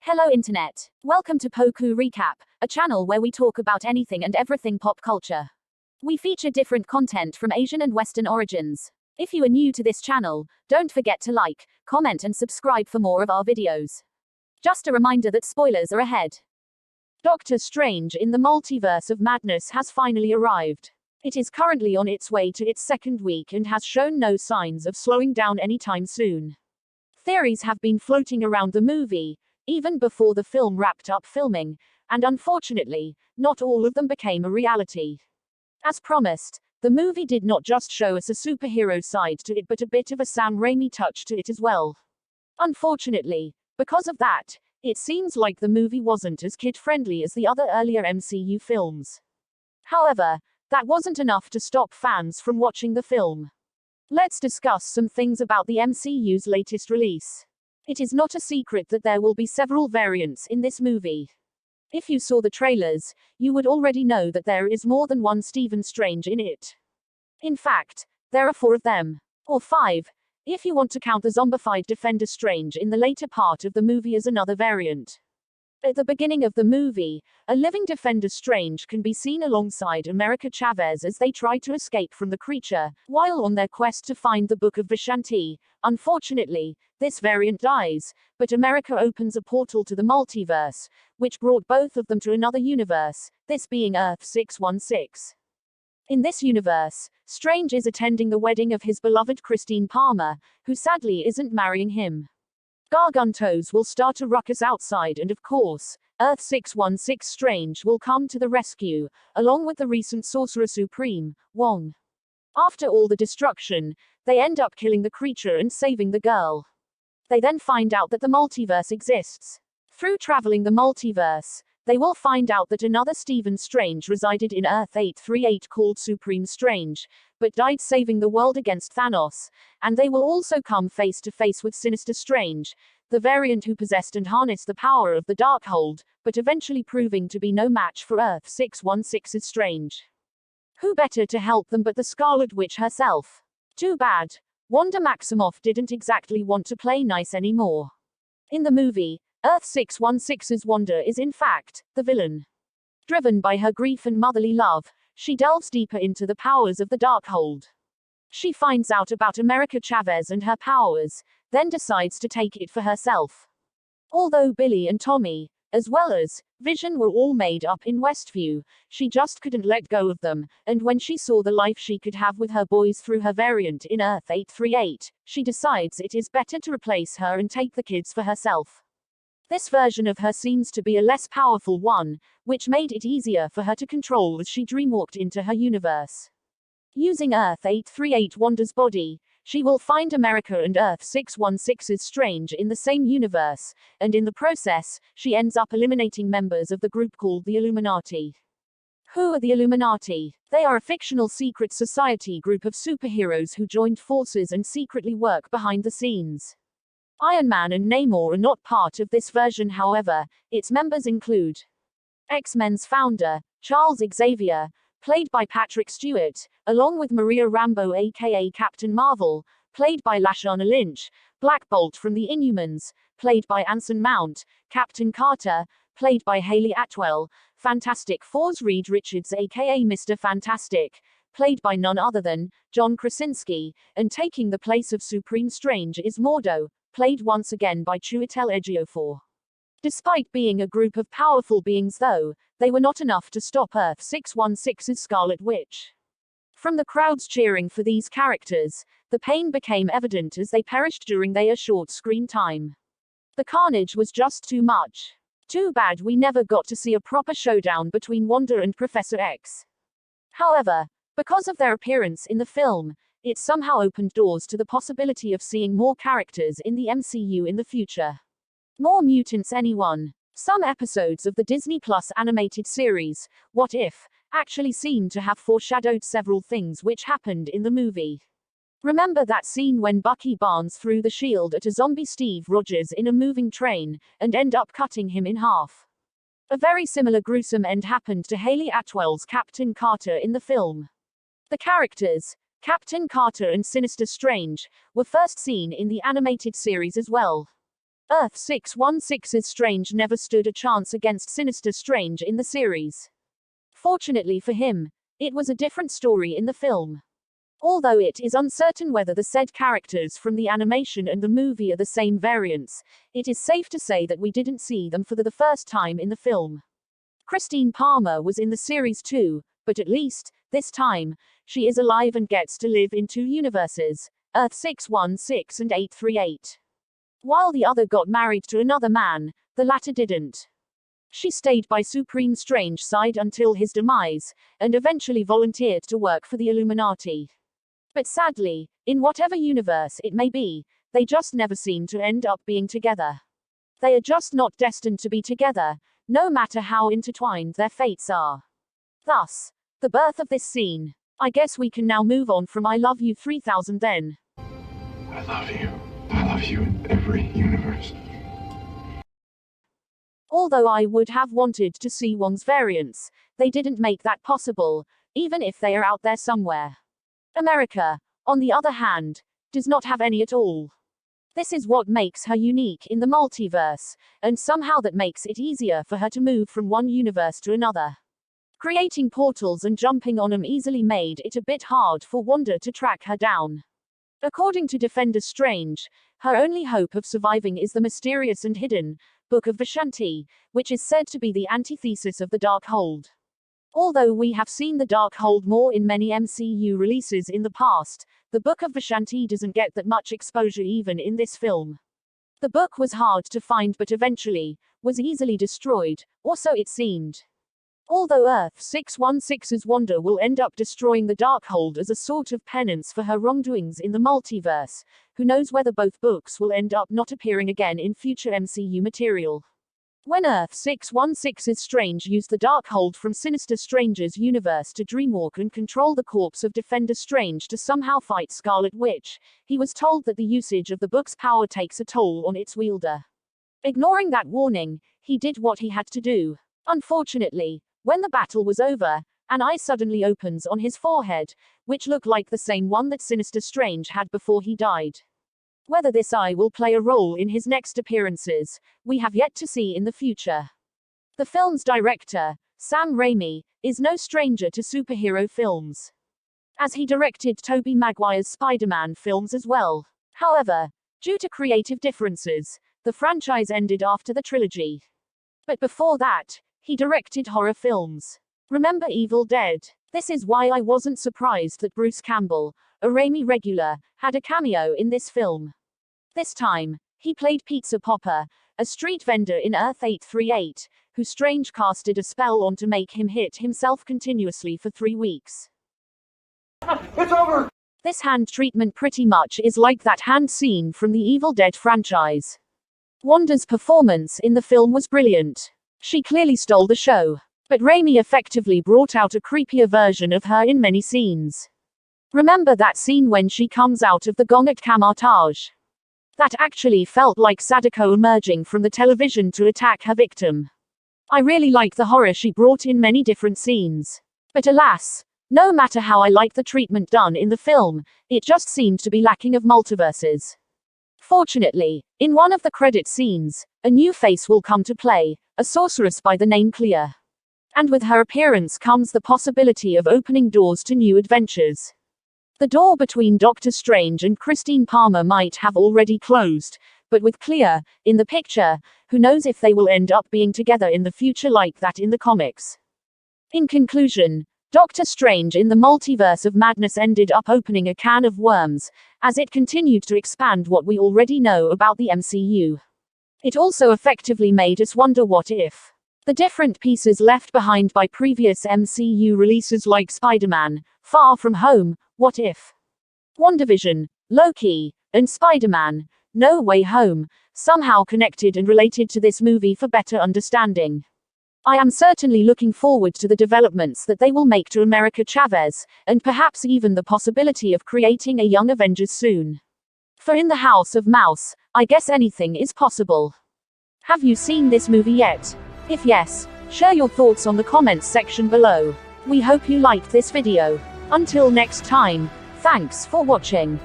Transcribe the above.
Hello Internet. Welcome to pokurecap, a channel where we talk about anything and everything pop culture. We feature different content from Asian and Western origins. If you are new to this channel, don't forget to like, comment and subscribe for more of our videos. Just a reminder that spoilers are ahead. Doctor Strange in the Multiverse of Madness has finally arrived. It is currently on its way to its second week and has shown no signs of slowing down anytime soon. Theories have been floating around the movie, even before the film wrapped up filming, and unfortunately, not all of them became a reality. As promised, the movie did not just show us a superhero side to it but a bit of a Sam Raimi touch to it as well. Unfortunately, because of that, it seems like the movie wasn't as kid-friendly as the other earlier MCU films. However, that wasn't enough to stop fans from watching the film. Let's discuss some things about the MCU's latest release. It is not a secret that there will be several variants in this movie. If you saw the trailers, you would already know that there is more than one Stephen Strange in it. In fact, there are 4 of them. Or 5, if you want to count the zombified Defender Strange in the later part of the movie as another variant. At the beginning of the movie, a living Defender Strange can be seen alongside America Chavez as they try to escape from the creature, while on their quest to find the Book of Vishanti. Unfortunately, this variant dies, but America opens a portal to the multiverse, which brought both of them to another universe, this being Earth 616. In this universe, Strange is attending the wedding of his beloved Christine Palmer, who sadly isn't marrying him. Gargantos will start a ruckus outside and of course, Earth 616 Strange will come to the rescue, along with the recent Sorcerer Supreme, Wong. After all the destruction, they end up killing the creature and saving the girl. They then find out that the multiverse exists. Through traveling the multiverse, they will find out that another Stephen Strange resided in Earth 838 called Supreme Strange, but died saving the world against Thanos, and they will also come face to face with Sinister Strange, the variant who possessed and harnessed the power of the Darkhold, but eventually proving to be no match for Earth 616's Strange. Who better to help them but the Scarlet Witch herself? Too bad. Wanda Maximoff didn't exactly want to play nice anymore. In the movie, Earth 616's Wanda is in fact the villain. Driven by her grief and motherly love, she delves deeper into the powers of the Darkhold. She finds out about America Chavez and her powers, then decides to take it for herself. Although Billy and Tommy, as well as Vision were all made up in Westview, she just couldn't let go of them, and when she saw the life she could have with her boys through her variant in Earth 838, she decides it is better to replace her and take the kids for herself. This version of her seems to be a less powerful one, which made it easier for her to control as she dreamwalked into her universe. Using Earth 838 Wanda's body, she will find America and Earth 616's Strange in the same universe, and in the process, she ends up eliminating members of the group called the Illuminati. Who are the Illuminati? They are a fictional secret society group of superheroes who joined forces and secretly work behind the scenes. Iron Man and Namor are not part of this version, however. Its members include X-Men's founder, Charles Xavier, played by Patrick Stewart, along with Maria Rambeau aka Captain Marvel, played by Lashana Lynch, Black Bolt from the Inhumans, played by Anson Mount, Captain Carter, played by Hayley Atwell, Fantastic Four's Reed Richards aka Mr. Fantastic, played by none other than John Krasinski, and taking the place of Supreme Strange is Mordo, played once again by Chiwetel Ejiofor. Despite being a group of powerful beings though, they were not enough to stop Earth 616's Scarlet Witch. From the crowds cheering for these characters, the pain became evident as they perished during their short screen time. The carnage was just too much. Too bad we never got to see a proper showdown between Wanda and Professor X. However, because of their appearance in the film, it somehow opened doors to the possibility of seeing more characters in the MCU in the future. More mutants anyone? Some episodes of the Disney Plus animated series, What If, actually seem to have foreshadowed several things which happened in the movie. Remember that scene when Bucky Barnes threw the shield at a zombie Steve Rogers in a moving train, and end up cutting him in half? A very similar gruesome end happened to Hayley Atwell's Captain Carter in the film. The characters, Captain Carter and Sinister Strange, were first seen in the animated series as well. Earth 616's Strange never stood a chance against Sinister Strange in the series. Fortunately for him, it was a different story in the film. Although it is uncertain whether the said characters from the animation and the movie are the same variants, it is safe to say that we didn't see them for the first time in the film. Christine Palmer was in the series too, but at least, this time, she is alive and gets to live in two universes, Earth 616 and 838. While the other got married to another man, the latter didn't. She stayed by Supreme Strange's side until his demise, and eventually volunteered to work for the Illuminati. But sadly, in whatever universe it may be, they just never seem to end up being together. They are just not destined to be together, no matter how intertwined their fates are. Thus, the birth of this scene. I guess we can now move on from I Love You 3000 then. I love you. I love you in every universe. Although I would have wanted to see Wong's variants, they didn't make that possible, even if they are out there somewhere. America, on the other hand, does not have any at all. This is what makes her unique in the multiverse, and somehow that makes it easier for her to move from one universe to another. Creating portals and jumping on them easily made it a bit hard for Wanda to track her down. According to Defender Strange, her only hope of surviving is the mysterious and hidden Book of Vishanti, which is said to be the antithesis of the Darkhold. Although we have seen the Darkhold more in many MCU releases in the past, the Book of Vishanti doesn't get that much exposure even in this film. The book was hard to find but eventually was easily destroyed, or so it seemed. Although Earth 616's Wanda will end up destroying the Darkhold as a sort of penance for her wrongdoings in the multiverse, who knows whether both books will end up not appearing again in future MCU material. When Earth 616's Strange used the Darkhold from Sinister Strange's universe to dreamwalk and control the corpse of Defender Strange to somehow fight Scarlet Witch, he was told that the usage of the book's power takes a toll on its wielder. Ignoring that warning, he did what he had to do. Unfortunately, when the battle was over, an eye suddenly opens on his forehead, which looked like the same one that Sinister Strange had before he died. Whether this eye will play a role in his next appearances, we have yet to see in the future. The film's director, Sam Raimi, is no stranger to superhero films, as he directed Tobey Maguire's Spider-Man films as well. However, due to creative differences, the franchise ended after the trilogy. But before that, he directed horror films. Remember Evil Dead? This is why I wasn't surprised that Bruce Campbell, a Raimi regular, had a cameo in this film. This time, he played Pizza Popper, a street vendor in Earth 838, who Strange casted a spell on to make him hit himself continuously for 3 weeks. It's over! This hand treatment pretty much is like that hand scene from the Evil Dead franchise. Wanda's performance in the film was brilliant. She clearly stole the show. But Raimi effectively brought out a creepier version of her in many scenes. Remember that scene when she comes out of the gong at Camartage? That actually felt like Sadako emerging from the television to attack her victim. I really like the horror she brought in many different scenes. But alas, no matter how I like the treatment done in the film, it just seemed to be lacking of multiverses. Fortunately, in one of the credit scenes, a new face will come to play, a sorceress by the name Clea. And with her appearance comes the possibility of opening doors to new adventures. The door between Doctor Strange and Christine Palmer might have already closed, but with Clea in the picture, who knows if they will end up being together in the future like that in the comics. In conclusion, Doctor Strange in the Multiverse of Madness ended up opening a can of worms, as it continued to expand what we already know about the MCU. It also effectively made us wonder what if. The different pieces left behind by previous MCU releases like Spider-Man, Far From Home, What If? WandaVision, Loki, and Spider-Man, No Way Home, somehow connected and related to this movie for better understanding. I am certainly looking forward to the developments that they will make to America Chavez, and perhaps even the possibility of creating a young Avengers soon. For in the House of Mouse, I guess anything is possible. Have you seen this movie yet? If yes, share your thoughts on the comments section below. We hope you liked this video. Until next time, thanks for watching.